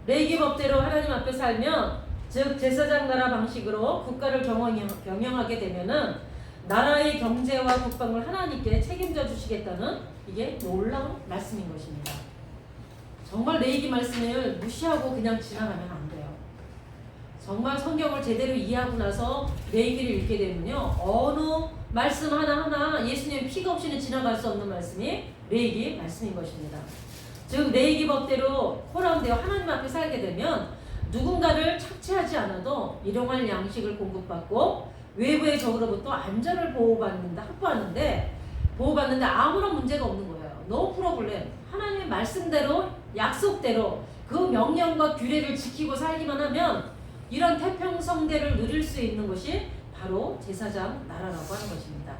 레위기 법대로 하나님 앞에 살면 즉 제사장 나라 방식으로 국가를 경영하게 되면은 나라의 경제와 국방을 하나님께 책임져 주시겠다는 이게 놀라운 말씀인 것입니다. 정말 레위기 말씀을 무시하고 그냥 지나가면 안 돼요. 정말 성경을 제대로 이해하고 나서 레위기를 읽게 되면요 어느 말씀 하나하나 예수님의 피가 없이는 지나갈 수 없는 말씀이 레위기 말씀인 것입니다. 즉 레위기 법대로 호라운되어 하나님 앞에 살게 되면 누군가를 착취하지 않아도 일용할 양식을 공급받고 외부의 적으로부터 안전을 확보하는데 아무런 문제가 없는 거예요. No problem. 하나님의 말씀대로 약속대로 그 명령과 규례를 지키고 살기만 하면 이런 태평성대를 누릴 수 있는 것이 바로 제사장 나라라고 하는 것입니다.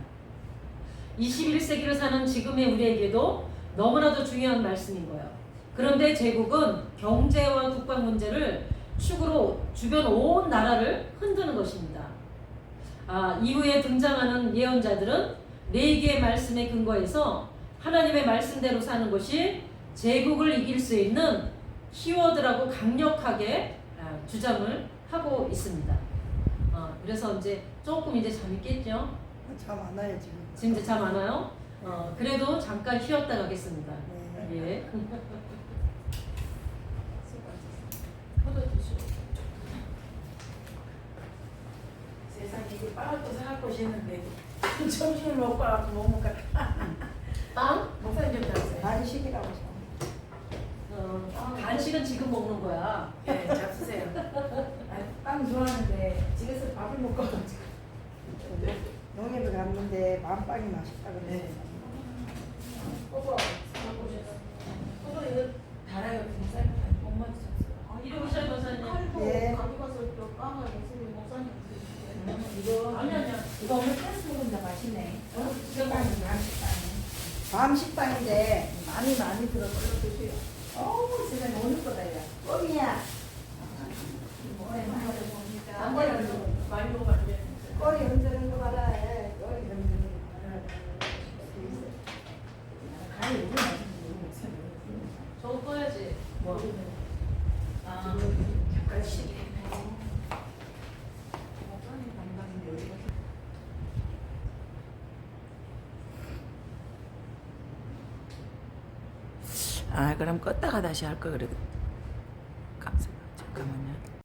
21세기를 사는 지금의 우리에게도 너무나도 중요한 말씀인 거예요. 그런데 제국은 경제와 국방 문제를 축으로 주변 온 나라를 흔드는 것입니다. 이후에 등장하는 예언자들은 레위기의 말씀에 근거해서 하나님의 말씀대로 사는 것이 제국을 이길 수 있는 키워드라고 강력하게 주장을 하고 있습니다. 그래서 이제 조금 이제 잠이 깼죠? 잠 안 와요 지금. 지금 이제 잠 안 와요? 그래도 잠깐 쉬었다 가겠습니다. 네. 예. 세상에 이게 빵을 또 사갈 것이 있는데 점심을 먹고 와서 못 먹겠다. 빵? 목사님 좀 잡으세요. 간식이라고 참. 간식은 지금 먹는 거야. 네, 잡수세요. 빵 좋아하는데 집에서 밥을 먹고 와가지고. 농협에 갔는데 만빵이 맛있다 그랬어요. 꼬꼬 사갖고 오셔서. 꼬꼬 이거 달아요. 목사님 엄마도 잡수요. 이리 오셔요, 전사님. 예. 가져가서 또 빵을 예수님 목사님 드시게. 이거 아니 아니야. 이거 오늘 댄스 먹으면 맛있네. 식빵이 식빵이. 밤 식빵인데 많이 들어서 드세요. 어우 세상에 오늘 거다 야. 껌이야. 오랜만에 보니까. 안 먹어요. 많이 먹으면 안 돼. 꼬리 흔드는 거 봐라. 꼬리 흔드는 거 봐라. 가위 오늘 맛있는 저거 떠야지. 뭐? 아. 젓갈씩. 아 그럼 껐다가 다시 할 거 그래.